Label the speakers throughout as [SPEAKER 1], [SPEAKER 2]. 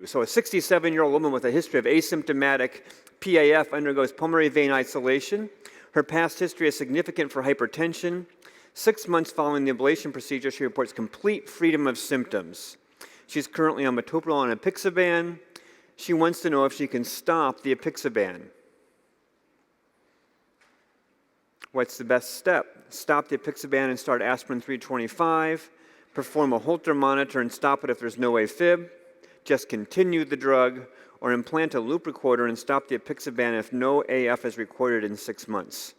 [SPEAKER 1] So a 67-year-old woman with a history of asymptomatic PAF undergoes pulmonary vein isolation. Her past history is significant for hypertension. 6 months following the ablation procedure, she reports complete freedom of symptoms. She's currently on metoprolol and apixaban. She wants to know if she can stop the apixaban. What's the best step? Stop the apixaban and start aspirin 325. Perform a Holter monitor and stop it if there's no AFib. Just continue the drug, or implant a loop recorder and stop the apixaban if no AF is recorded in 6 months.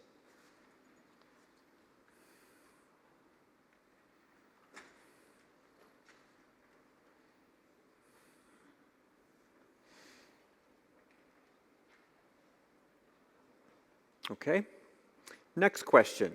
[SPEAKER 1] Okay, next question.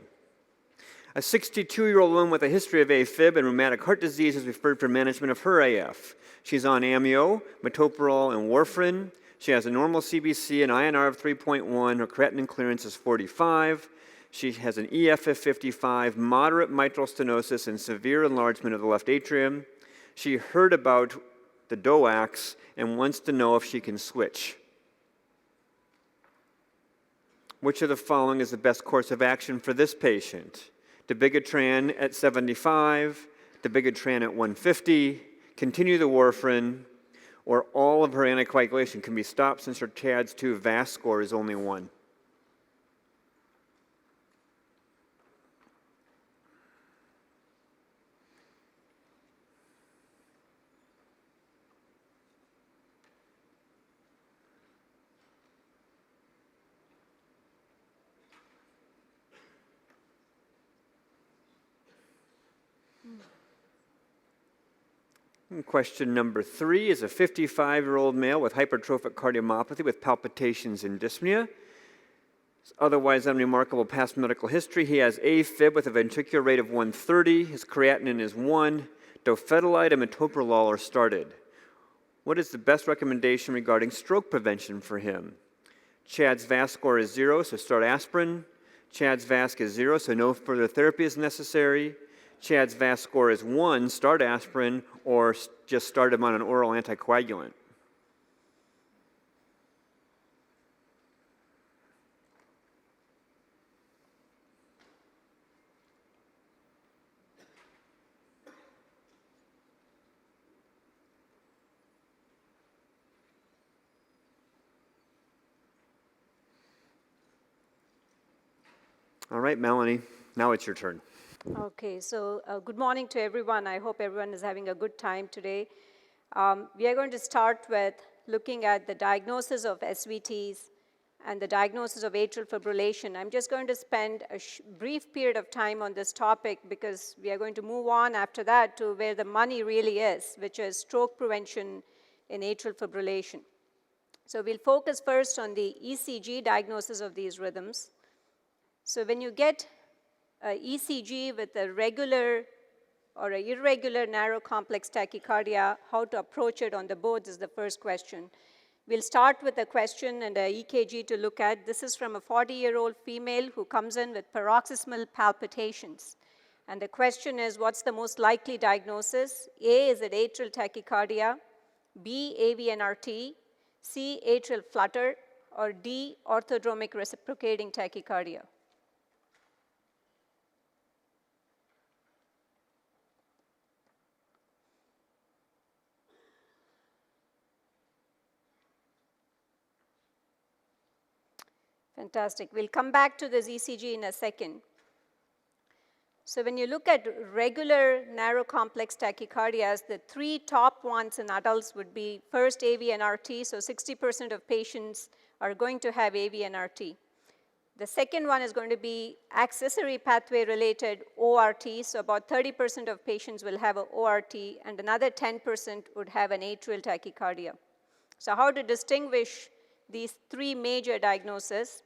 [SPEAKER 1] A 62-year-old woman with a history of AFib and rheumatic heart disease is referred for management of her AF. She's on amio, metoprolol, and warfarin. She has a normal CBC, an INR of 3.1. Her creatinine clearance is 45. She has an EF of 55, moderate mitral stenosis, and severe enlargement of the left atrium. She heard about the DOACs and wants to know if she can switch. Which of the following is the best course of action for this patient? Dabigatran at 75, dabigatran at 150, continue the warfarin, or all of her anticoagulation can be stopped since her CHADS-2 VAS score is only 1. Question number 3 is a 55-year-old male with hypertrophic cardiomyopathy with palpitations and dyspnea. Otherwise unremarkable past medical history. He has AFib with a ventricular rate of 130. His creatinine is 1. Dofetilide and metoprolol are started. What is the best recommendation regarding stroke prevention for him? CHADS VAS score is 0, so start aspirin. CHADS VASC is 0, so no further therapy is necessary. CHADS VAS score is 1, start aspirin, or just start him on an oral anticoagulant. All right, Melanie, now it's your turn.
[SPEAKER 2] Okay, so good morning to everyone. I hope everyone is having a good time today. We are going to start with looking at the diagnosis of SVTs and the diagnosis of atrial fibrillation. I'm just going to spend a brief period of time on this topic because we are going to move on after that to where the money really is, which is stroke prevention in atrial fibrillation. So we'll focus first on the ECG diagnosis of these rhythms. So when you get ECG with a regular or an irregular narrow complex tachycardia, how to approach it on the boards is the first question. We'll start with a question and an EKG to look at. This is from a 40-year-old female who comes in with paroxysmal palpitations. And the question is, what's the most likely diagnosis? A, is it atrial tachycardia? B, AVNRT? C, atrial flutter? Or D, orthodromic reciprocating tachycardia? Fantastic. We'll come back to this ECG in a second. So when you look at regular narrow complex tachycardias, the 3 top ones in adults would be first AVNRT, so 60% of patients are going to have AVNRT. The second one is going to be accessory pathway related ORT, so about 30% of patients will have an ORT, and another 10% would have an atrial tachycardia. So how to distinguish these 3 major diagnoses?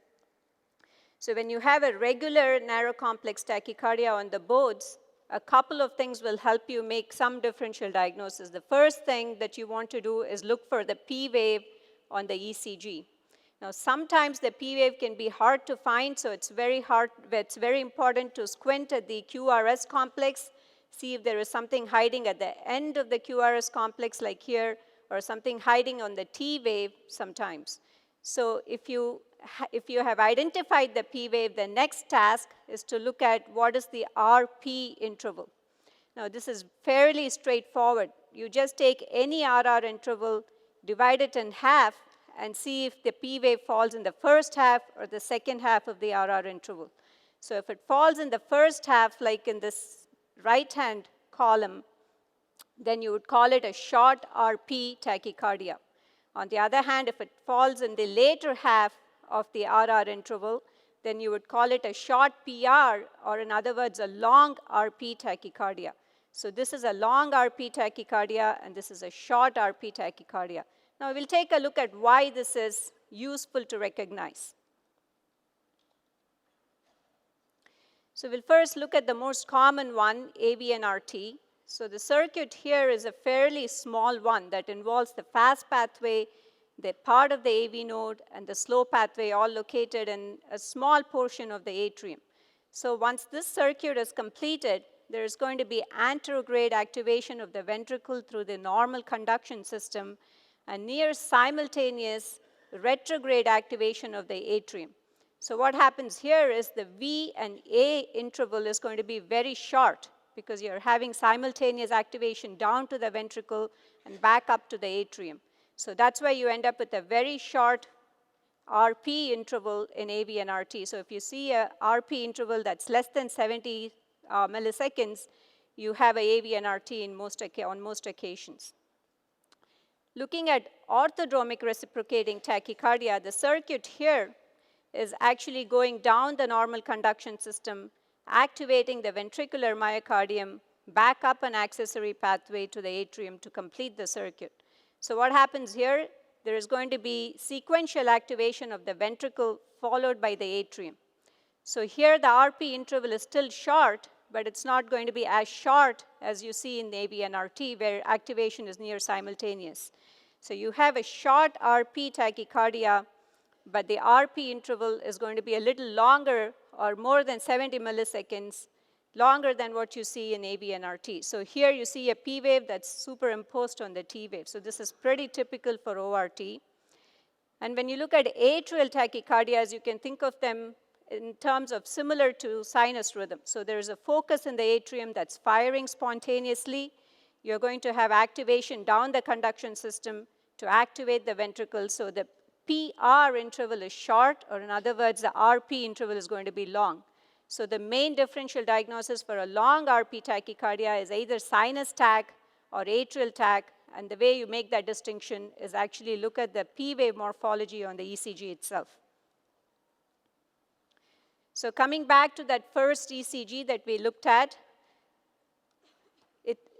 [SPEAKER 2] So when you have a regular narrow complex tachycardia on the boards, a couple of things will help you make some differential diagnosis. The first thing that you want to do is look for the P wave on the ECG. Now sometimes the P wave can be hard to find, so it's very important to squint at the QRS complex, see if there is something hiding at the end of the QRS complex like here, or something hiding on the T wave sometimes. So if you have identified the P wave, the next task is to look at what is the RP interval. Now, this is fairly straightforward. You just take any RR interval, divide it in half, and see if the P wave falls in the first half or the second half of the RR interval. So if it falls in the first half, like in this right-hand column, then you would call it a short RP tachycardia. On the other hand, if it falls in the later half of the RR interval, then you would call it a short PR, or in other words, a long RP tachycardia. So this is a long RP tachycardia, and this is a short RP tachycardia. Now we'll take a look at why this is useful to recognize. So we'll first look at the most common one, AV and RT. So the circuit here is a fairly small one that involves the fast pathway, the part of the AV node, and the slow pathway, all located in a small portion of the atrium. So once this circuit is completed, there is going to be anterograde activation of the ventricle through the normal conduction system and near simultaneous retrograde activation of the atrium. So what happens here is the V and A interval is going to be very short because you're having simultaneous activation down to the ventricle and back up to the atrium. So that's why you end up with a very short RP interval in AV and RT. So if you see a RP interval that's less than 70 milliseconds, you have a AV and RT on most occasions. Looking at orthodromic reciprocating tachycardia, the circuit here is actually going down the normal conduction system, activating the ventricular myocardium, back up an accessory pathway to the atrium to complete the circuit. So what happens here? There is going to be sequential activation of the ventricle followed by the atrium. So here the RP interval is still short, but it's not going to be as short as you see in the AV and RT, where activation is near simultaneous. So you have a short RP tachycardia, but the RP interval is going to be a little longer, or more than 70 milliseconds, longer than what you see in AV and RT. So here you see a P wave that's superimposed on the T wave. So this is pretty typical for ORT. And when you look at atrial tachycardias, you can think of them in terms of similar to sinus rhythm. So there's a focus in the atrium that's firing spontaneously. You're going to have activation down the conduction system to activate the ventricle. So the PR interval is short, or in other words, the RP interval is going to be long. So the main differential diagnosis for a long RP tachycardia is either sinus tach or atrial tach, and the way you make that distinction is actually look at the P wave morphology on the ECG itself. So coming back to that first ECG that we looked at,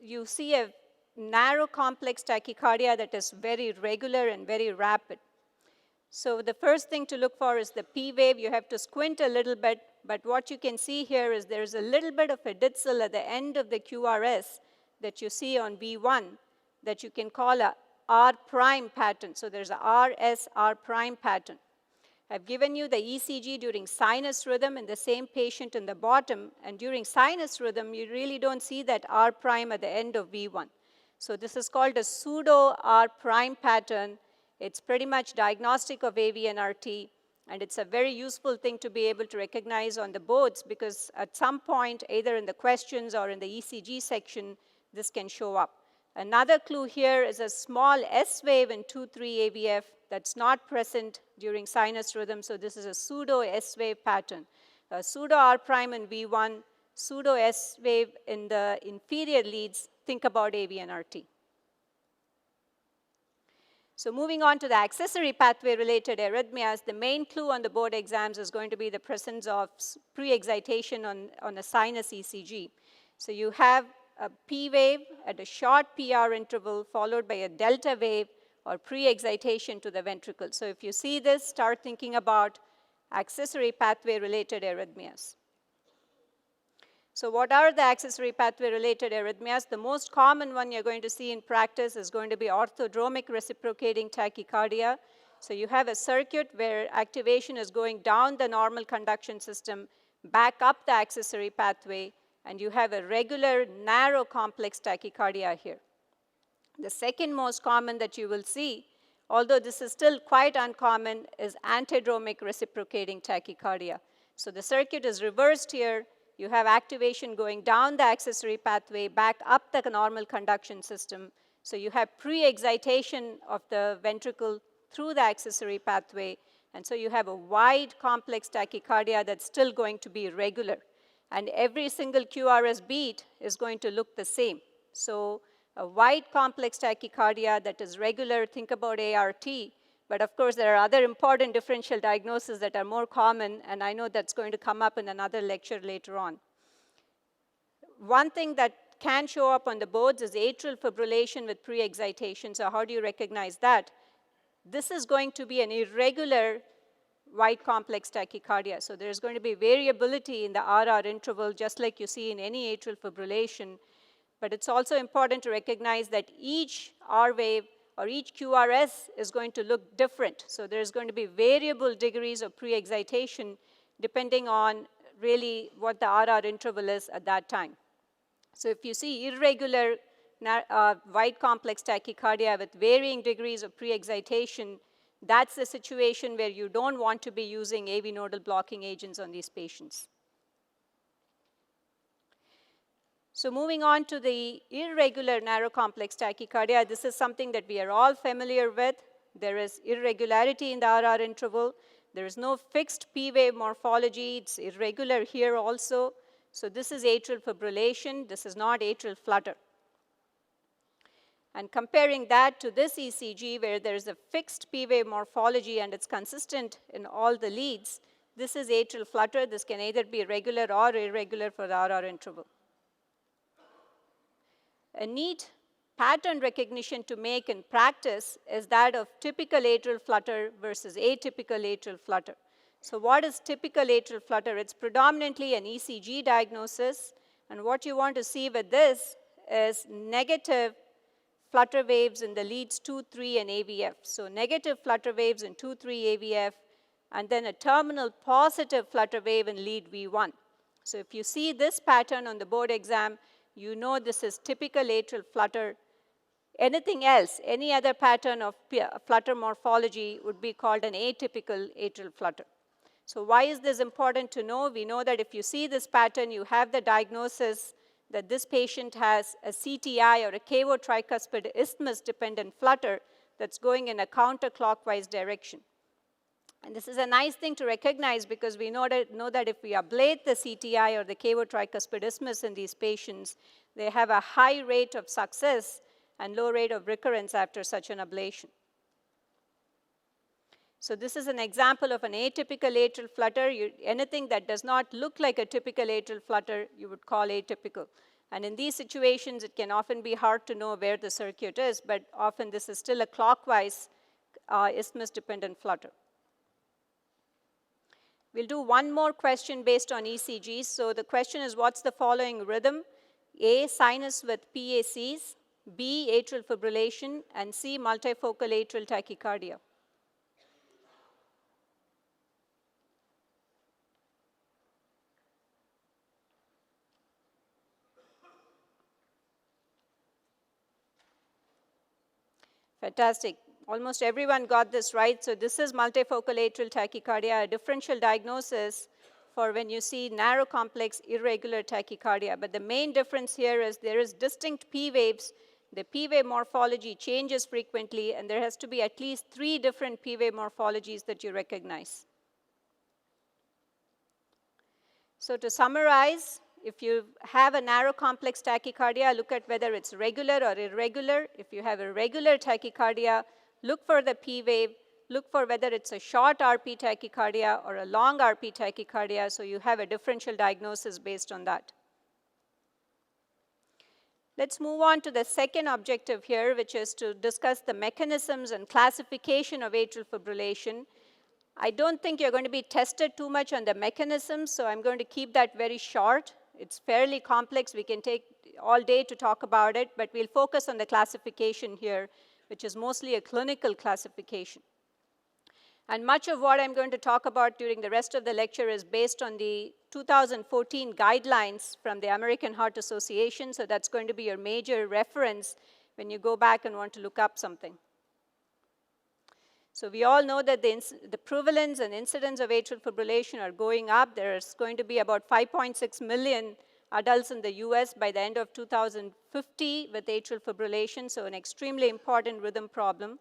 [SPEAKER 2] you see a narrow complex tachycardia that is very regular and very rapid. So the first thing to look for is the P wave. You have to squint a little bit, but what you can see here is there's a little bit of a ditzel at the end of the QRS that you see on V1 that you can call a R prime pattern. So there's a RS R prime pattern. I've given you the ECG during sinus rhythm in the same patient in the bottom, and during sinus rhythm, you really don't see that R prime at the end of V1. So this is called a pseudo R prime pattern. It's pretty much diagnostic of AV and RT, and it's a very useful thing to be able to recognize on the boards because at some point, either in the questions or in the ECG section, this can show up. Another clue here is a small S wave in 2-3 AVF that's not present during sinus rhythm, so this is a pseudo S wave pattern. A pseudo R prime in V1, pseudo S wave in the inferior leads. Think about AV and RT. So moving on to the accessory pathway-related arrhythmias, the main clue on the board exams is going to be the presence of pre-excitation on a sinus ECG. So you have a P wave at a short PR interval followed by a delta wave or pre-excitation to the ventricle. So if you see this, start thinking about accessory pathway-related arrhythmias. So what are the accessory pathway-related arrhythmias? The most common one you're going to see in practice is going to be orthodromic reciprocating tachycardia. So you have a circuit where activation is going down the normal conduction system, back up the accessory pathway, and you have a regular narrow complex tachycardia here. The second most common that you will see, although this is still quite uncommon, is antidromic reciprocating tachycardia. So the circuit is reversed here. You have activation going down the accessory pathway, back up the normal conduction system. So you have pre-excitation of the ventricle through the accessory pathway. And so you have a wide complex tachycardia that's still going to be regular. And every single QRS beat is going to look the same. So a wide complex tachycardia that is regular, think about ART. But of course, there are other important differential diagnoses that are more common, and I know that's going to come up in another lecture later on. One thing that can show up on the boards is atrial fibrillation with pre-excitation. So how do you recognize that? This is going to be an irregular wide complex tachycardia. So there's going to be variability in the RR interval, just like you see in any atrial fibrillation. But it's also important to recognize that each R wave or each QRS is going to look different. So there's going to be variable degrees of pre-excitation depending on really what the RR interval is at that time. So if you see irregular wide complex tachycardia with varying degrees of pre-excitation, that's the situation where you don't want to be using AV nodal blocking agents on these patients. So moving on to the irregular narrow complex tachycardia, this is something that we are all familiar with. There is irregularity in the RR interval. There is no fixed P wave morphology. It's irregular here also. So this is atrial fibrillation. This is not atrial flutter. And comparing that to this ECG, where there is a fixed P wave morphology and it's consistent in all the leads, this is atrial flutter. This can either be regular or irregular for the RR interval. A neat pattern recognition to make in practice is that of typical atrial flutter versus atypical atrial flutter. So what is typical atrial flutter? It's predominantly an ECG diagnosis, and what you want to see with this is negative flutter waves in the leads 2, 3, and AVF. So negative flutter waves in 2, 3 AVF, and then a terminal positive flutter wave in lead V1. So if you see this pattern on the board exam, you know this is typical atrial flutter. Anything else, any other pattern of flutter morphology would be called an atypical atrial flutter. So why is this important to know? We know that if you see this pattern, you have the diagnosis that this patient has a CTI or a cavo-tricuspid isthmus-dependent flutter that's going in a counterclockwise direction. And this is a nice thing to recognize because we know that if we ablate the CTI or the cavo-tricuspid isthmus in these patients, they have a high rate of success and low rate of recurrence after such an ablation. So this is an example of an atypical atrial flutter. Anything that does not look like a typical atrial flutter, you would call atypical. And in these situations, it can often be hard to know where the circuit is, but often this is still a clockwise isthmus-dependent flutter. We'll do one more question based on ECGs. So the question is, what's the following rhythm? A, sinus with PACs, B, atrial fibrillation, and C, multifocal atrial tachycardia. Fantastic. Almost everyone got this right. So this is multifocal atrial tachycardia, a differential diagnosis for when you see narrow complex irregular tachycardia. But the main difference here is there is distinct P waves. The P wave morphology changes frequently, and there has to be at least 3 different P wave morphologies that you recognize. So to summarize, if you have a narrow complex tachycardia, look at whether it's regular or irregular. If you have a regular tachycardia, look for the P wave. Look for whether it's a short RP tachycardia or a long RP tachycardia, so you have a differential diagnosis based on that. Let's move on to the second objective here, which is to discuss the mechanisms and classification of atrial fibrillation. I don't think you're going to be tested too much on the mechanisms, so I'm going to keep that very short. It's fairly complex. We can take all day to talk about it, but we'll focus on the classification here, which is mostly a clinical classification. And much of what I'm going to talk about during the rest of the lecture is based on the 2014 guidelines from the American Heart Association, so that's going to be your major reference when you go back and want to look up something. So we all know that the prevalence and incidence of atrial fibrillation are going up. There's going to be about 5.6 million adults in the US by the end of 2050 with atrial fibrillation, so an extremely important rhythm problem.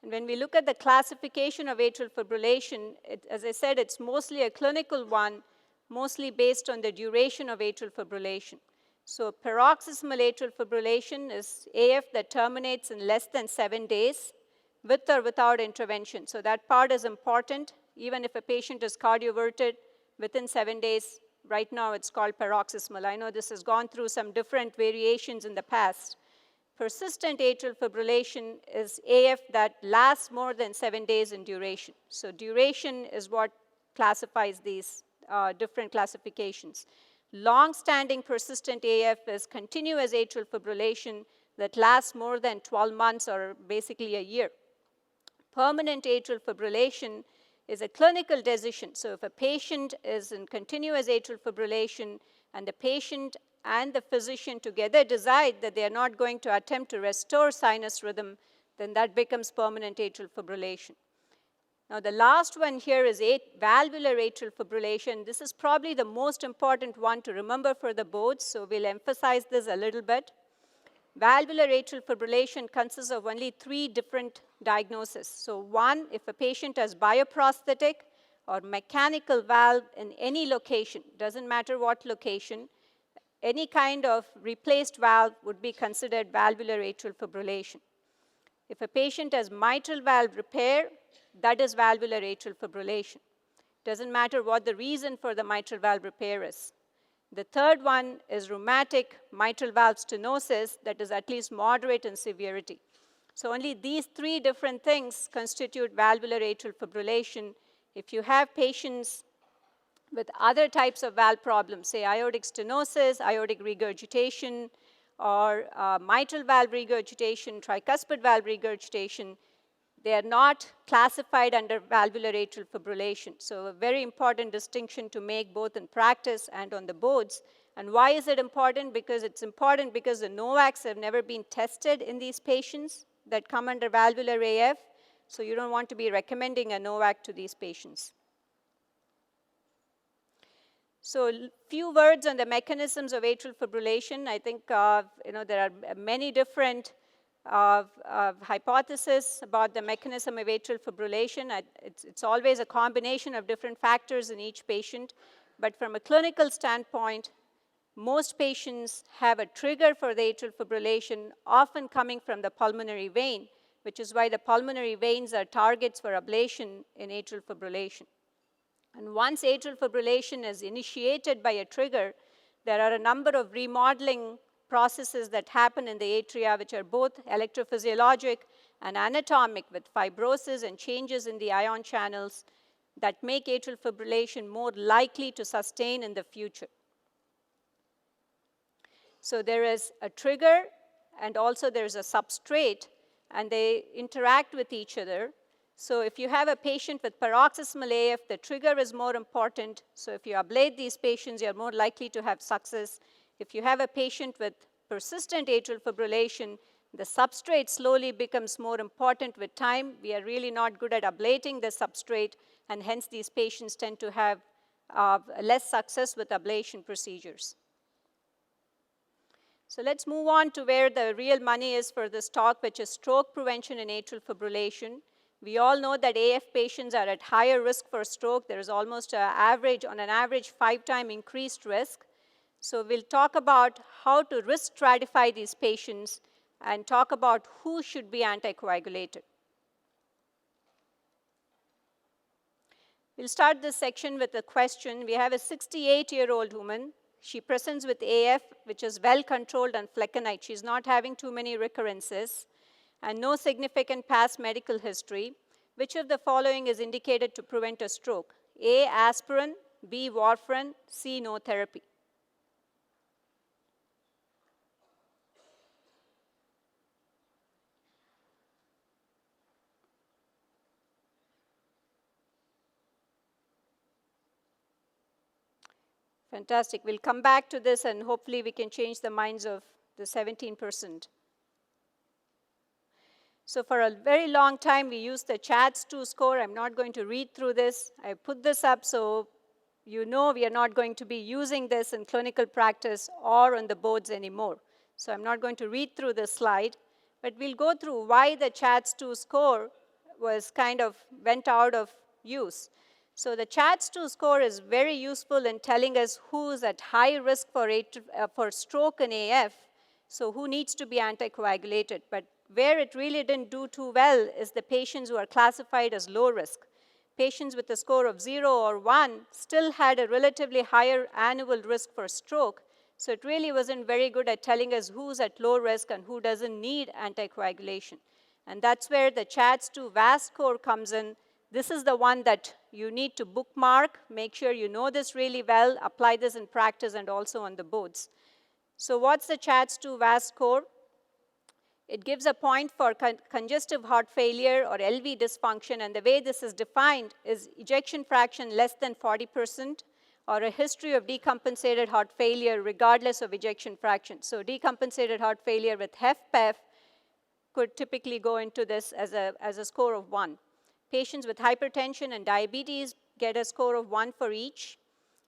[SPEAKER 2] And when we look at the classification of atrial fibrillation, as I said, it's mostly a clinical one, mostly based on the duration of atrial fibrillation. So paroxysmal atrial fibrillation is AF that terminates in less than 7 days with or without intervention. So that part is important. Even if a patient is cardioverted within 7 days, right now it's called paroxysmal. I know this has gone through some different variations in the past. Persistent atrial fibrillation is AF that lasts more than 7 days in duration. So duration is what classifies these different classifications. Long-standing persistent AF is continuous atrial fibrillation that lasts more than 12 months or basically a year. Permanent atrial fibrillation is a clinical decision. So if a patient is in continuous atrial fibrillation and the patient and the physician together decide that they are not going to attempt to restore sinus rhythm, then that becomes permanent atrial fibrillation. Now, the last one here is valvular atrial fibrillation. This is probably the most important one to remember for the boards, so we'll emphasize this a little bit. Valvular atrial fibrillation consists of only 3 different diagnoses. So one, if a patient has bioprosthetic or mechanical valve in any location, doesn't matter what location, any kind of replaced valve would be considered valvular atrial fibrillation. If a patient has mitral valve repair, that is valvular atrial fibrillation. Doesn't matter what the reason for the mitral valve repair is. The third one is rheumatic mitral valve stenosis that is at least moderate in severity. So only these 3 different things constitute valvular atrial fibrillation. If you have patients with other types of valve problems, say aortic stenosis, aortic regurgitation, or mitral valve regurgitation, tricuspid valve regurgitation, they are not classified under valvular atrial fibrillation. So a very important distinction to make both in practice and on the boards. And why is it important? Because it's important because the NOACs have never been tested in these patients that come under valvular AF. So you don't want to be recommending a NOAC to these patients. So a few words on the mechanisms of atrial fibrillation. I think there are many different hypothesis about the mechanism of atrial fibrillation. It's always a combination of different factors in each patient. But from a clinical standpoint, most patients have a trigger for the atrial fibrillation, often coming from the pulmonary vein, which is why the pulmonary veins are targets for ablation in atrial fibrillation. And once atrial fibrillation is initiated by a trigger, there are a number of remodeling processes that happen in the atria, which are both electrophysiologic and anatomic, with fibrosis and changes in the ion channels that make atrial fibrillation more likely to sustain in the future. So there is a trigger, and also there's a substrate, and they interact with each other. So if you have a patient with paroxysmal AF, the trigger is more important. So if you ablate these patients, you're more likely to have success. If you have a patient with persistent atrial fibrillation, the substrate slowly becomes more important with time. We are really not good at ablating the substrate, and hence these patients tend to have less success with ablation procedures. So let's move on to where the real money is for this talk, which is stroke prevention in atrial fibrillation. We all know that AF patients are at higher risk for stroke. There is almost on an average 5-time increased risk. So we'll talk about how to risk stratify these patients and talk about who should be anticoagulated. We'll start this section with a question. We have a 68-year-old woman. She presents with AF, which is well controlled on flecainide. She's not having too many recurrences and no significant past medical history. Which of the following is indicated to prevent a stroke? A, aspirin, B, warfarin, C, no therapy. Fantastic. We'll come back to this, and hopefully we can change the minds of the 17%. So for a very long time, we used the CHADS-2 score. I'm not going to read through this. I put this up so you know we are not going to be using this in clinical practice or on the boards anymore. So I'm not going to read through this slide, but we'll go through why the CHADS-2 score was kind of went out of use. So the CHADS-2 score is very useful in telling us who's at high risk for stroke and AF, so who needs to be anticoagulated. But where it really didn't do too well is the patients who are classified as low risk. Patients with a score of 0 or 1 still had a relatively higher annual risk for stroke, so it really wasn't very good at telling us who's at low risk and who doesn't need anticoagulation. And that's where the CHADS-2 VAS score comes in. This is the one that you need to bookmark. Make sure you know this really well, apply this in practice and also on the boards. So what's the CHADS-2 VAS score? It gives a point for congestive heart failure or LV dysfunction, and the way this is defined is ejection fraction less than 40% or a history of decompensated heart failure regardless of ejection fraction. So decompensated heart failure with HFpEF could typically go into this as a score of 1. Patients with hypertension and diabetes get a score of 1 for each.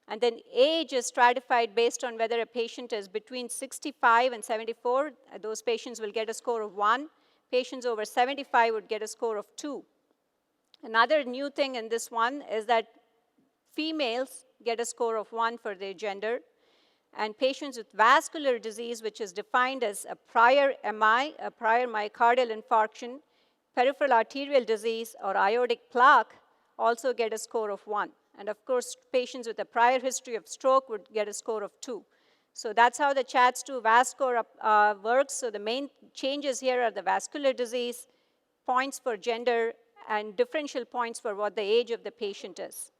[SPEAKER 2] And then age is stratified based on whether a patient is between 65 and 74. Those patients will get a score of 1. Patients over 75 would get a score of 2. Another new thing in this one is that females get a score of 1 for their gender. And patients with vascular disease, which is defined as a prior MI, a prior myocardial infarction, peripheral arterial disease, or aortic plaque, also get a score of 1. And of course, patients with a prior history of stroke would get a score of 2. So that's how the CHADS-2 VAS score works. So the main changes here are the vascular disease, points for gender, and differential points for what the age of the patient is.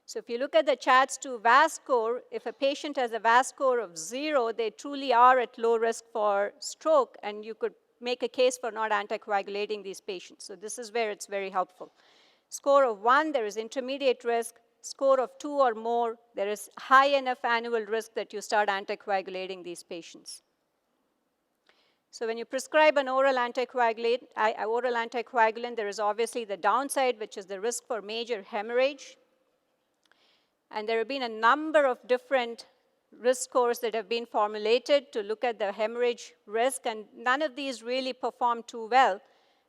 [SPEAKER 2] So if you look at the CHADS-2 VAS score, if a patient has a VAS score of 0, they truly are at low risk for stroke, and you could make a case for not anticoagulating these patients. So this is where it's very helpful. Score of 1, there is intermediate risk. Score of 2 or more, there is high enough annual risk that you start anticoagulating these patients. So when you prescribe an oral anticoagulant, there is obviously the downside, which is the risk for major hemorrhage. And there have been a number of different risk scores that have been formulated to look at the hemorrhage risk, and none of these really perform too well.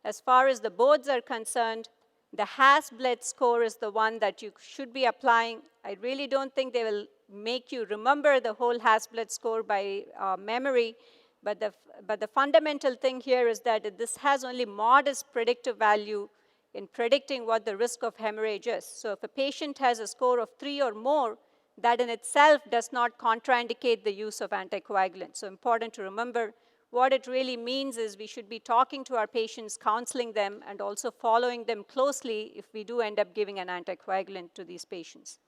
[SPEAKER 2] As far as the boards are concerned, the Hasbled score is the one that you should be applying. I really don't think they will make you remember the whole Hasbled score by memory, but the fundamental thing here is that this has only modest predictive value in predicting what the risk of hemorrhage is. So if a patient has a score of 3 or more, that in itself does not contraindicate the use of anticoagulants. So important to remember, what it really means is we should be talking to our patients, counseling them, and also following them closely if we do end up giving an anticoagulant to these patients.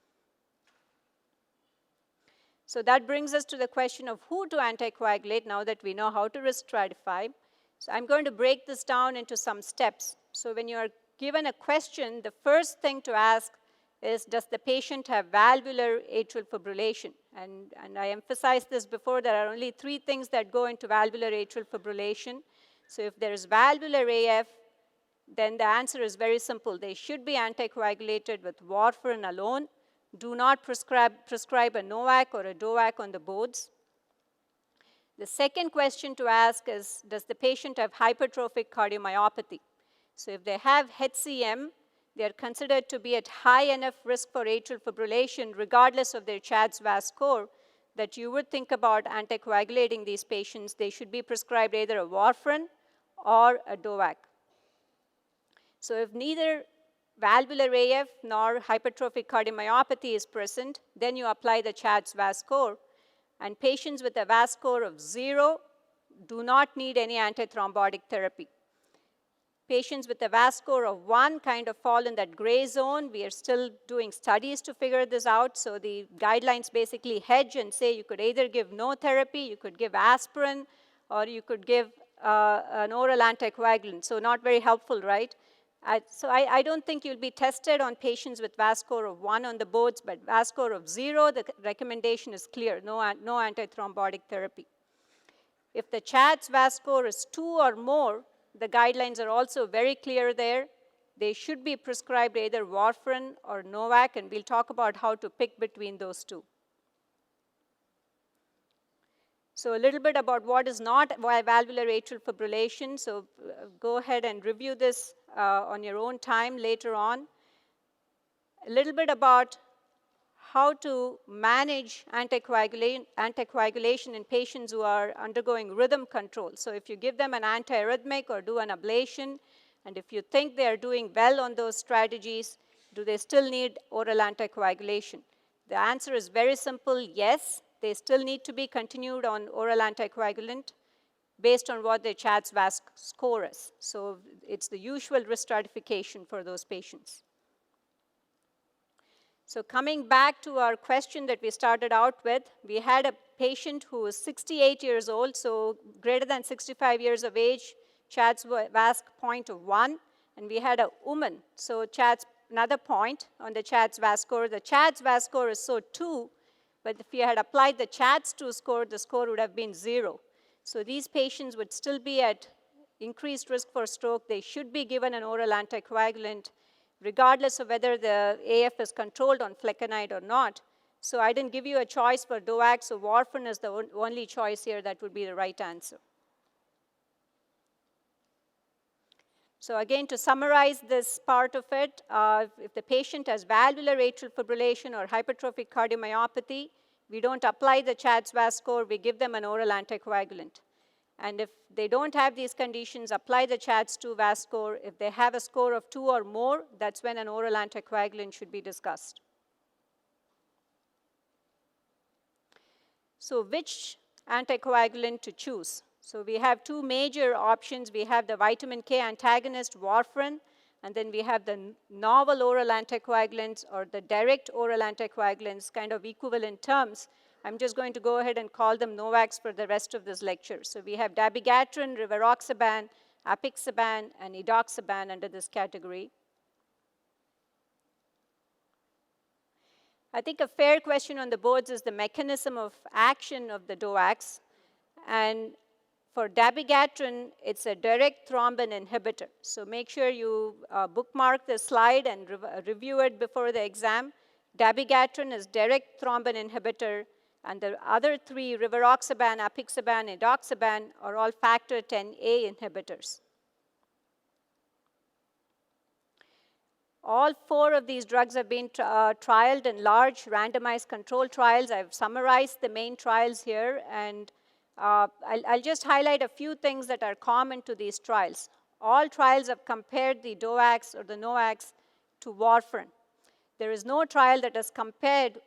[SPEAKER 2] So that brings us to the question of who to anticoagulate now that we know how to risk stratify. So I'm going to break this down into some steps. So when you are given a question, the first thing to ask is, does the patient have valvular atrial fibrillation? And I emphasized this before, there are only 3 things that go into valvular atrial fibrillation. So if there is valvular AF, then the answer is very simple. They should be anticoagulated with warfarin alone. Do not prescribe a NOAC or a DOAC on the boards. The second question to ask is, does the patient have hypertrophic cardiomyopathy? So if they have HCM, they are considered to be at high enough risk for atrial fibrillation, regardless of their CHADS-VAS score, that you would think about anticoagulating these patients. They should be prescribed either a warfarin or a DOAC. So if neither valvular AF nor hypertrophic cardiomyopathy is present, then you apply the CHADS-VAS score. And patients with a VAS score of 0 do not need any antithrombotic therapy. Patients with a VAS score of 1 kind of fall in that gray zone. We are still doing studies to figure this out. So the guidelines basically hedge and say you could either give no therapy, you could give aspirin, or you could give an oral anticoagulant. So not very helpful, right? So I don't think you'll be tested on patients with VAS score of 1 on the boards, but VAS score of 0, the recommendation is clear, no antithrombotic therapy. If the CHADS VAS score is 2 or more, the guidelines are also very clear there. They should be prescribed either warfarin or NOAC, and we'll talk about how to pick between those two. So a little bit about what is not valvular atrial fibrillation. So go ahead and review this on your own time later on. A little bit about how to manage anticoagulation in patients who are undergoing rhythm control. So if you give them an antiarrhythmic or do an ablation, and if you think they are doing well on those strategies, do they still need oral anticoagulation? The answer is very simple, yes. They still need to be continued on oral anticoagulant based on what their CHADS VAS score is. So it's the usual risk stratification for those patients. So coming back to our question that we started out with, we had a patient who was 68 years old, so greater than 65 years of age, CHADS VAS point of 1, and we had a woman, so CHADS, another point on the CHADS VAS score. The CHADS VAS score is so 2, but if you had applied the CHADS 2 score, the score would have been 0. So these patients would still be at increased risk for stroke. They should be given an oral anticoagulant, regardless of whether the AF is controlled on flecainide or not. So I didn't give you a choice for DOAC, so warfarin is the only choice here that would be the right answer. So again, to summarize this part of it, if the patient has valvular atrial fibrillation or hypertrophic cardiomyopathy, we don't apply the CHADS VAS score, we give them an oral anticoagulant. And if they don't have these conditions, apply the CHADS 2 VAS score. If they have a score of 2 or more, that's when an oral anticoagulant should be discussed. So which anticoagulant to choose? So we have two major options. We have the vitamin K antagonist, warfarin, and then we have the novel oral anticoagulants or the direct oral anticoagulants, kind of equivalent terms. I'm just going to go ahead and call them NOACs for the rest of this lecture. So we have dabigatran, rivaroxaban, apixaban, and edoxaban under this category. I think a fair question on the boards is the mechanism of action of the DOACs. And for dabigatran, it's a direct thrombin inhibitor. So make sure you bookmark the slide and review it before the exam. Dabigatran is direct thrombin inhibitor, and the other three, rivaroxaban, apixaban, edoxaban, are all factor 10A inhibitors. All 4 of these drugs have been trialed in large randomized controlled trials. I've summarized the main trials here, and I'll just highlight a few things that are common to these trials. All trials have compared the DOACs or the NOACs to warfarin. There is no trial that has compared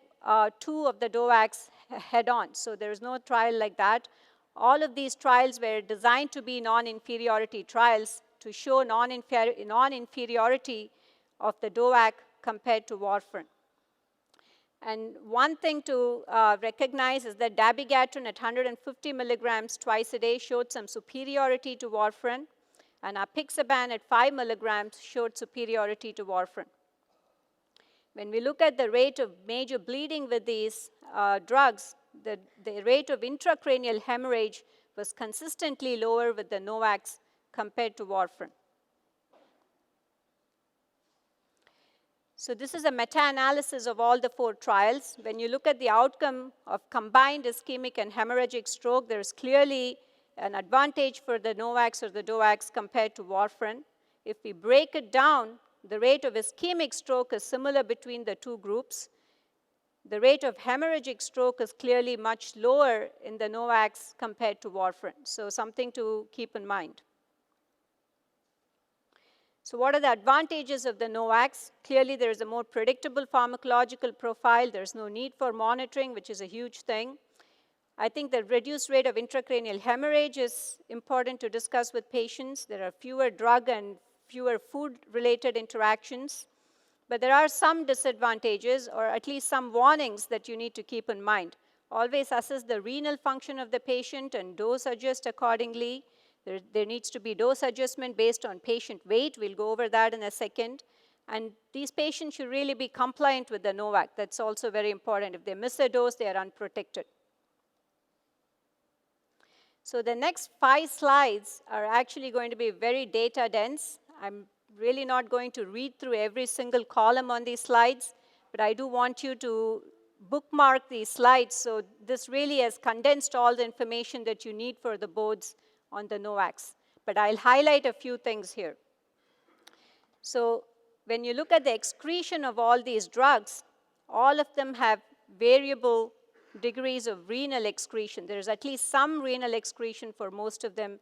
[SPEAKER 2] 2 of the DOACs head-on, so there is no trial like that. All of these trials were designed to be non-inferiority trials to show non-inferiority of the DOAC compared to warfarin. And one thing to recognize is that dabigatran at 150 milligrams twice a day showed some superiority to warfarin, and apixaban at 5 milligrams showed superiority to warfarin. When we look at the rate of major bleeding with these drugs, the rate of intracranial hemorrhage was consistently lower with the NOACs compared to warfarin. So this is a meta-analysis of all the 4 trials. When you look at the outcome of combined ischemic and hemorrhagic stroke, there's clearly an advantage for the NOACs or the DOACs compared to warfarin. If we break it down, the rate of ischemic stroke is similar between the 2 groups. The rate of hemorrhagic stroke is clearly much lower in the NOACs compared to warfarin. So something to keep in mind. So what are the advantages of the NOACs? Clearly, there is a more predictable pharmacological profile. There's no need for monitoring, which is a huge thing. I think the reduced rate of intracranial hemorrhage is important to discuss with patients. There are fewer drug and fewer food-related interactions. But there are some disadvantages, or at least some warnings that you need to keep in mind. Always assess the renal function of the patient and dose adjust accordingly. There needs to be dose adjustment based on patient weight. We'll go over that in a second. And these patients should really be compliant with the NOAC. That's also very important. If they miss a dose, they are unprotected. So the next 5 slides are actually going to be very data dense. I'm really not going to read through every single column on these slides, but I do want you to bookmark these slides. So this really has condensed all the information that you need for the boards on the NOACs. But I'll highlight a few things here. So when you look at the excretion of all these drugs, all of them have variable degrees of renal excretion. There is at least some renal excretion for most of them.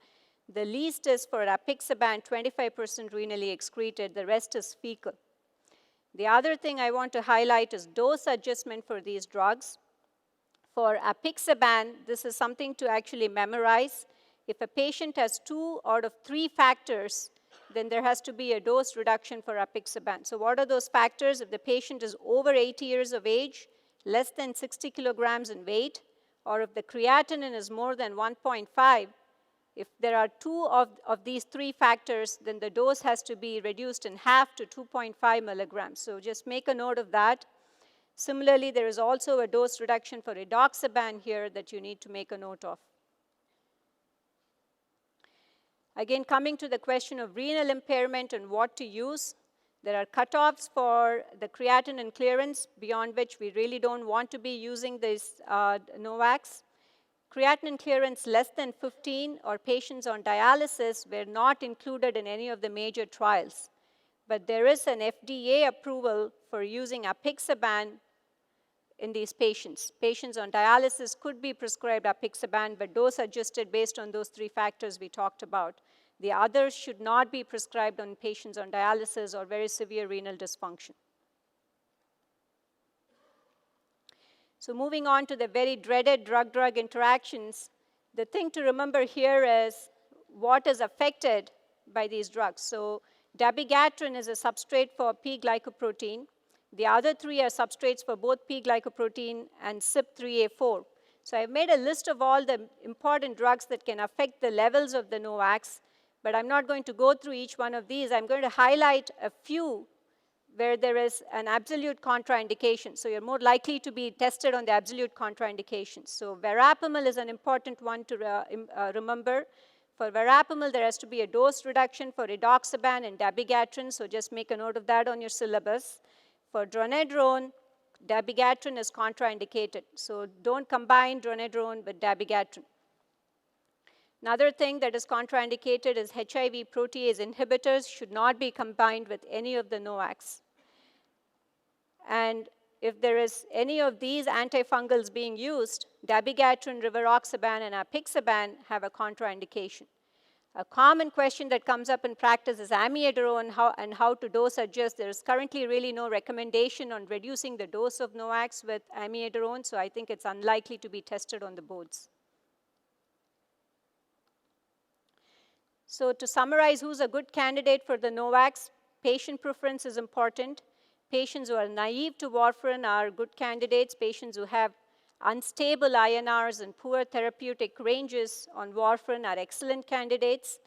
[SPEAKER 2] The least is for apixaban, 25% renally excreted. The rest is fecal. The other thing I want to highlight is dose adjustment for these drugs. For apixaban, this is something to actually memorize. If a patient has 2 out of 3 factors, then there has to be a dose reduction for apixaban. So what are those factors? If the patient is over 80 years of age, less than 60 kilograms in weight, or if the creatinine is more than 1.5, if there are 2 of these 3 factors, then the dose has to be reduced in half to 2.5 milligrams. So just make a note of that. Similarly, there is also a dose reduction for edoxaban here that you need to make a note of. Again, coming to the question of renal impairment and what to use, there are cutoffs for the creatinine clearance, beyond which we really don't want to be using these NOACs. Creatinine clearance less than 15 or patients on dialysis were not included in any of the major trials. But there is an FDA approval for using apixaban in these patients. Patients on dialysis could be prescribed apixaban, but dose adjusted based on those 3 factors we talked about. The others should not be prescribed on patients on dialysis or very severe renal dysfunction. So moving on to the very dreaded drug-drug interactions, the thing to remember here is what is affected by these drugs. So dabigatran is a substrate for P-glycoprotein. The other 3 are substrates for both P-glycoprotein and CYP3A4. So I've made a list of all the important drugs that can affect the levels of the NOACs, but I'm not going to go through each one of these. I'm going to highlight a few where there is an absolute contraindication. So you're more likely to be tested on the absolute contraindications. So verapamil is an important one to remember. For verapamil, there has to be a dose reduction for edoxaban and dabigatran, so just make a note of that on your syllabus. For dronedrone, dabigatran is contraindicated, so don't combine dronedrone with dabigatran. Another thing that is contraindicated is HIV protease inhibitors should not be combined with any of the NOACs. And if there is any of these antifungals being used, dabigatran, rivaroxaban, and apixaban have a contraindication. A common question that comes up in practice is amiodarone and how to dose adjust. There is currently really no recommendation on reducing the dose of NOACs with amiodarone, so I think it's unlikely to be tested on the boards. So to summarize who's a good candidate for the NOACs, patient preference is important. Patients who are naive to warfarin are good candidates. Patients who have unstable INRs and poor therapeutic ranges on warfarin are excellent candidates.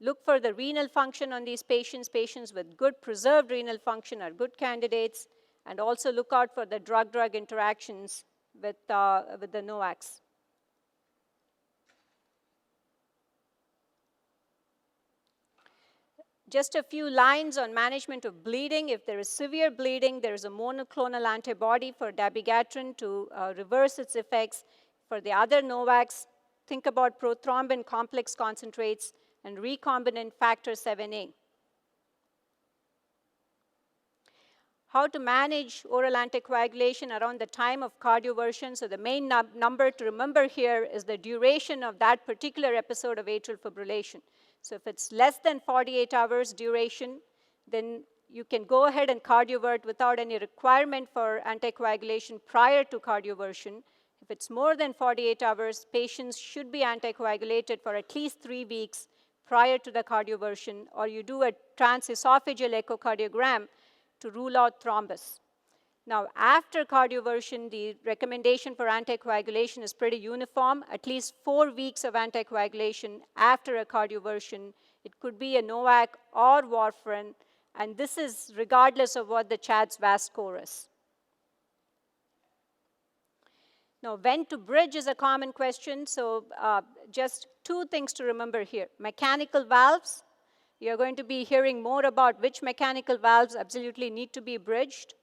[SPEAKER 2] Look for the renal function on these patients. Patients with good preserved renal function are good candidates. And also look out for the drug-drug interactions with the NOACs. Just a few lines on management of bleeding. If there is severe bleeding, there is a monoclonal antibody for dabigatran to reverse its effects. For the other NOACs, think about prothrombin complex concentrates and recombinant factor 7A. How to manage oral anticoagulation around the time of cardioversion. So the main number to remember here is the duration of that particular episode of atrial fibrillation. So if it's less than 48 hours duration, then you can go ahead and cardiovert without any requirement for anticoagulation prior to cardioversion. If it's more than 48 hours, patients should be anticoagulated for at least 3 weeks prior to the cardioversion, or you do a transesophageal echocardiogram to rule out thrombus. Now, after cardioversion, the recommendation for anticoagulation is pretty uniform, at least 4 weeks of anticoagulation after a cardioversion. It could be a NOAC or warfarin, and this is regardless of what the CHADS-VAS score is. Now, when to bridge is a common question, so just two things to remember here. Mechanical valves, you're going to be hearing more about which mechanical valves absolutely need to be bridged,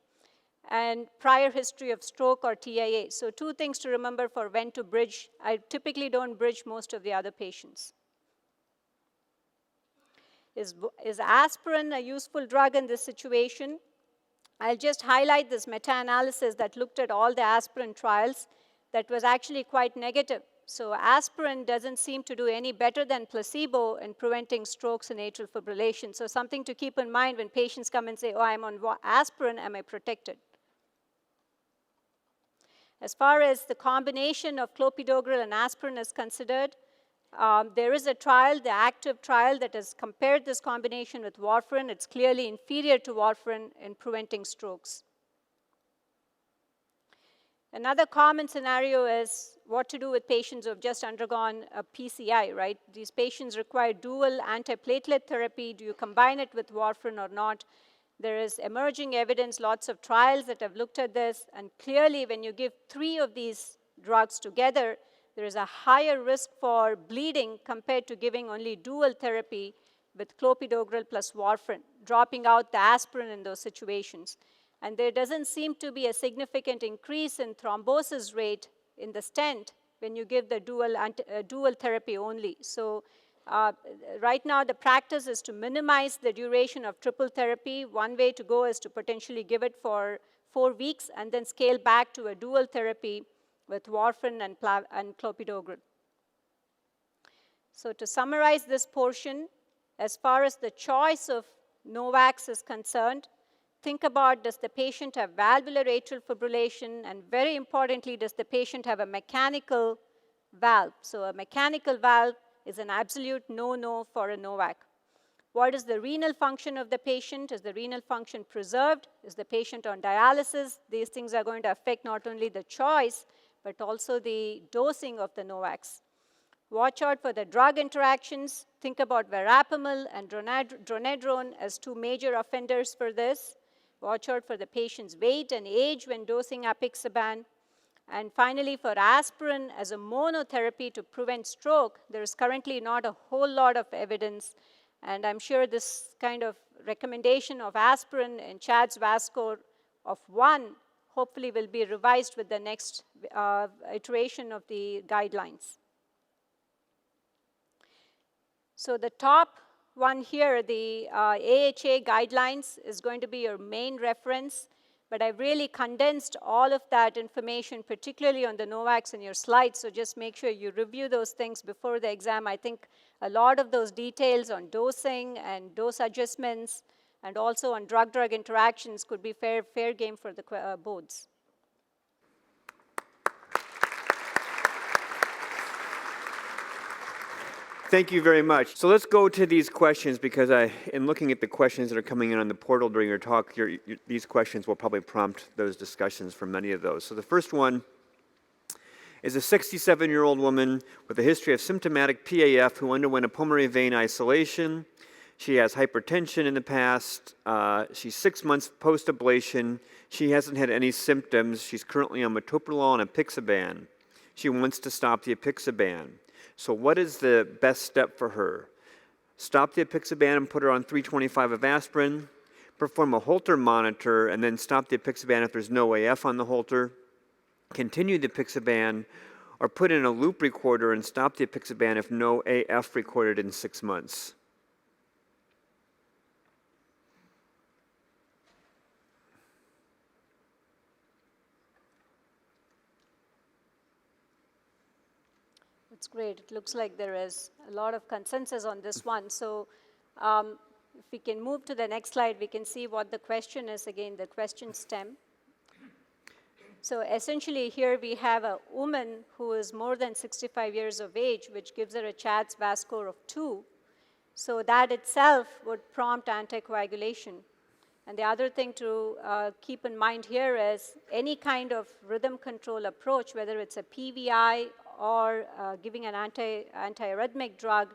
[SPEAKER 2] and prior history of stroke or TIA. So two things to remember for when to bridge. I typically don't bridge most of the other patients. Is aspirin a useful drug in this situation? I'll just highlight this meta-analysis that looked at all the aspirin trials that was actually quite negative. So aspirin doesn't seem to do any better than placebo in preventing strokes and atrial fibrillation. So something to keep in mind when patients come and say, oh, I'm on aspirin, am I protected? As far as the combination of clopidogrel and aspirin is considered, there is a trial, the active trial, that has compared this combination with warfarin. It's clearly inferior to warfarin in preventing strokes. Another common scenario is what to do with patients who have just undergone a PCI, right? These patients require dual antiplatelet therapy. Do you combine it with warfarin or not? There is emerging evidence, lots of trials that have looked at this, and clearly when you give 3 of these drugs together, there is a higher risk for bleeding compared to giving only dual therapy with clopidogrel plus warfarin, dropping out the aspirin in those situations. And there doesn't seem to be a significant increase in thrombosis rate in the stent when you give the dual therapy only. So right now the practice is to minimize the duration of triple therapy. One way to go is to potentially give it for 4 weeks and then scale back to a dual therapy with warfarin and clopidogrel. So to summarize this portion, as far as the choice of NOACs is concerned, think about, does the patient have valvular atrial fibrillation, and very importantly, does the patient have a mechanical valve? So a mechanical valve is an absolute no-no for a NOAC. What is the renal function of the patient? Is the renal function preserved? Is the patient on dialysis? These things are going to affect not only the choice, but also the dosing of the NOACs. Watch out for the drug interactions. Think about verapamil and dronedrone as 2 major offenders for this. Watch out for the patient's weight and age when dosing apixaban. And finally, for aspirin as a monotherapy to prevent stroke, there is currently not a whole lot of evidence. And I'm sure this kind of recommendation of aspirin in CHADS VAS score of 1 hopefully will be revised with the next iteration of the guidelines. So the top one here, the AHA guidelines, is going to be your main reference. But I've really condensed all of that information, particularly on the NOACs in your slides. So just make sure you review those things before the exam. I think a lot of those details on dosing and dose adjustments and also on drug-drug interactions could be fair game for the boards.
[SPEAKER 1] Thank you very much. So let's go to these questions, because in looking at the questions that are coming in on the portal during your talk, these questions will probably prompt those discussions for many of those. So the first one is a 67-year-old woman with a history of symptomatic PAF who underwent a pulmonary vein isolation. She has hypertension in the past. She's 6 months post-ablation. She hasn't had any symptoms. She's currently on metoprolol and apixaban. She wants to stop the apixaban. So what is the best step for her? Stop the apixaban and put her on 325 of aspirin, perform a Holter monitor, and then stop the apixaban if there's no AF on the Holter, continue the apixaban, or put in a loop recorder and stop the apixaban if no AF recorded in 6 months.
[SPEAKER 2] That's great. It looks like there is a lot of consensus on this one. So if we can move to the next slide, we can see what the question is. Again, the question stem. So essentially here we have a woman who is more than 65 years of age, which gives her a CHADS VAS score of 2. So that itself would prompt anticoagulation. And the other thing to keep in mind here is any kind of rhythm control approach, whether it's a PVI or giving an antiarrhythmic drug,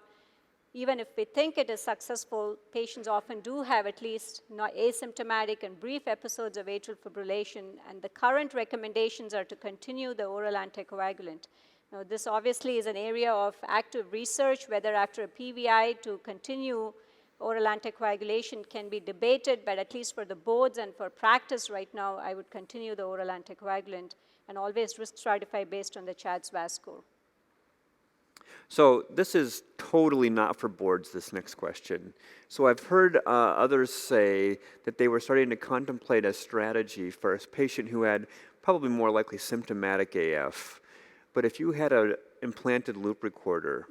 [SPEAKER 2] even if we think it is successful, patients often do have at least asymptomatic and brief episodes of atrial fibrillation, and the current recommendations are to continue the oral anticoagulant. Now, this obviously is an area of active research, whether after a PVI to continue oral anticoagulation can be debated, but at least for the boards and for practice right now, I would continue the oral anticoagulant and always risk stratify based on the CHADS-VAS score.
[SPEAKER 1] So this is totally not for boards, this next question. So I've heard others say that they were starting to contemplate a strategy for a patient who had probably more likely symptomatic AF. But if you had an implanted loop recorder,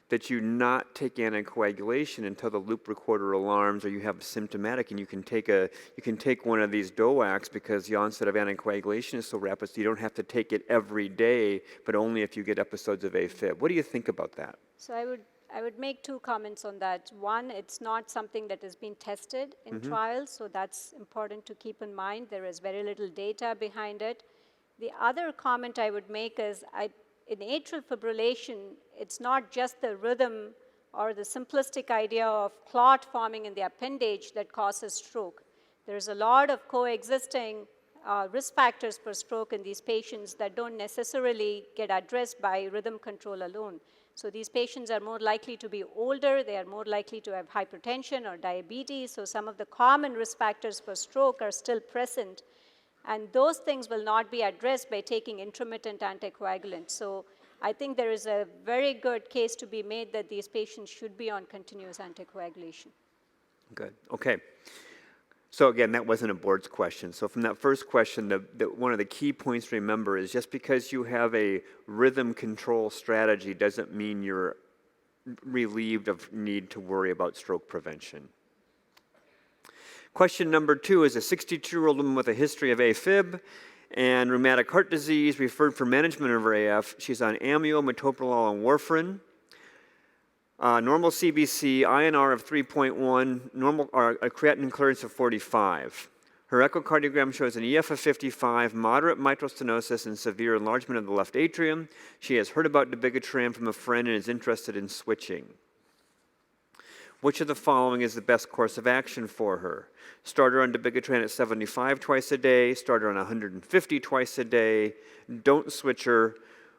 [SPEAKER 1] that you not take anticoagulation until the loop recorder alarms or you have symptomatic, and you can take one of these DOACs because the onset of anticoagulation is so rapid, so you don't have to take it every day, but only if you get episodes of AFib. What do you think about that?
[SPEAKER 2] So I would make two comments on that. One, it's not something that has been tested in trials, so that's important to keep in mind. There is very little data behind it. The other comment I would make is in atrial fibrillation, it's not just the rhythm or the simplistic idea of clot forming in the appendage that causes stroke. There's a lot of coexisting risk factors for stroke in these patients that don't necessarily get addressed by rhythm control alone. So these patients are more likely to be older, they are more likely to have hypertension or diabetes, so some of the common risk factors for stroke are still present. And those things will not be addressed by taking intermittent anticoagulants. So I think there is a very good case to be made that these patients should be on continuous anticoagulation.
[SPEAKER 1] Good. Okay. So again, that wasn't a board's question. So from that first question, one of the key points to remember is just because you have a rhythm control strategy doesn't mean you're relieved of need to worry about stroke prevention. Question number 2 is a 62-year-old woman with a history of AFib and rheumatic heart disease referred for management of her AF. She's on amio, metoprolol, and warfarin. Normal CBC, INR of 3.1, normal, a creatinine clearance of 45. Her echocardiogram shows an EF of 55, moderate mitral stenosis, and severe enlargement of the left atrium. She has heard about dabigatran from a friend and is interested in switching. Which of the following is the best course of action for her? Start her on dabigatran at 75 twice a day, start her on 150 twice a day, don't switch her,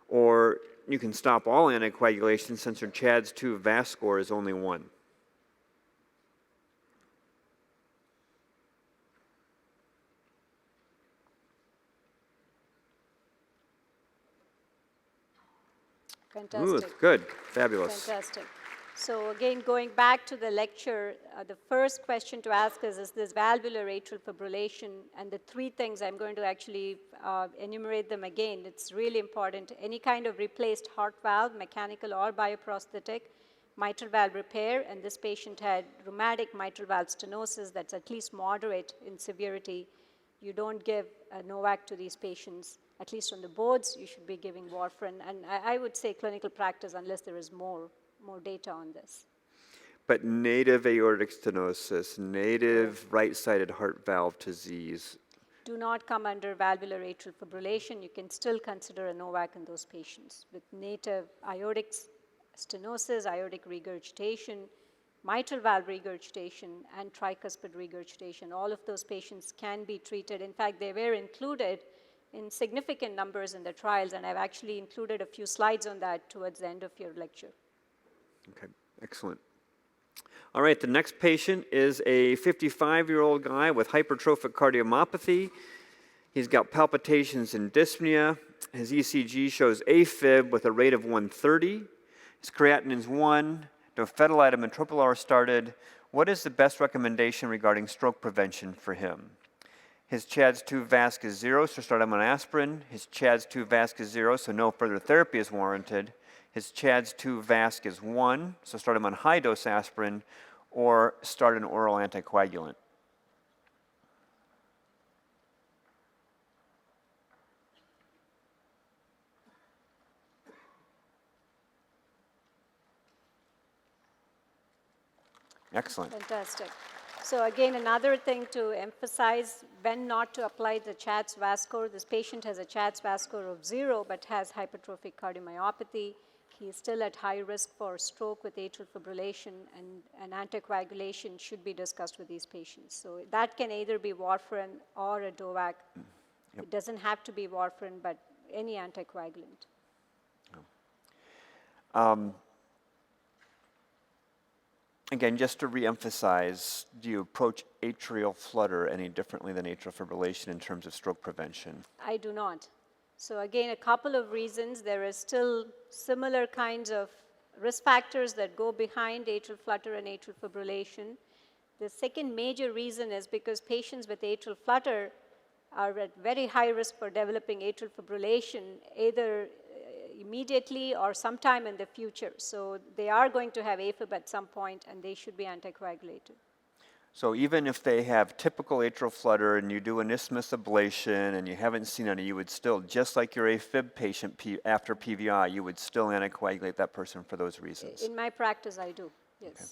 [SPEAKER 1] or you can stop all anticoagulation since her CHADS-2 VAS score is only 1.
[SPEAKER 2] Fantastic.
[SPEAKER 1] Ooh, good. Fabulous.
[SPEAKER 2] Fantastic. So again, going back to the lecture, the first question to ask is this valvular atrial fibrillation? And the 3 things, I'm going to actually enumerate them again. It's really important. Any kind of replaced heart valve, mechanical or bioprosthetic, mitral valve repair, and this patient had rheumatic mitral valve stenosis that's at least moderate in severity. You don't give a NOAC to these patients. At least on the boards, you should be giving warfarin. And I would say clinical practice unless there is more data on this.
[SPEAKER 1] But native aortic stenosis, native right-sided heart valve disease
[SPEAKER 2] do not come under valvular atrial fibrillation. You can still consider a NOAC in those patients with native aortic stenosis, aortic regurgitation, mitral valve regurgitation, and tricuspid regurgitation. All of those patients can be treated. In fact, they were included in significant numbers in the trials, and I've actually included a few slides on that towards the end of your lecture.
[SPEAKER 1] Okay, excellent. All right, the next patient is a 55-year-old guy with hypertrophic cardiomyopathy. He's got palpitations and dyspnea. His ECG shows AFib with a rate of 130. His creatinine's 1. Dofetilide and metoprolol are started. What is the best recommendation regarding stroke prevention for him? His CHADS-2 VASC is 0, so start him on aspirin. His CHADS-2 VASC is 0, so no further therapy is warranted. His CHADS-2 VASC is 1, so start him on high-dose aspirin or start an oral anticoagulant. Excellent.
[SPEAKER 2] Fantastic. So again, another thing to emphasize, when not to apply the CHA2DS2-VAS score. This patient has a CHA2DS2-VAS score of 0 but has hypertrophic cardiomyopathy. He is still at high risk for stroke with atrial fibrillation, and anticoagulation should be discussed with these patients. So that can either be warfarin or a DOAC. It doesn't have to be warfarin, but any anticoagulant.
[SPEAKER 1] Again, just to reemphasize, do you approach atrial flutter any differently than atrial fibrillation in terms of stroke prevention?
[SPEAKER 2] I do not. So again, a couple of reasons. There are still similar kinds of risk factors that go behind atrial flutter and atrial fibrillation. The second major reason is because patients with atrial flutter are at very high risk for developing atrial fibrillation, either immediately or sometime in the future. So they are going to have AFib at some point, and they should be anticoagulated.
[SPEAKER 1] So even if they have typical atrial flutter and you do an isthmus ablation and you haven't seen any, you would still, just like your AFib patient after PVI, you would still anticoagulate that person for those reasons?
[SPEAKER 2] In my practice, I do, yes.
[SPEAKER 1] Okay.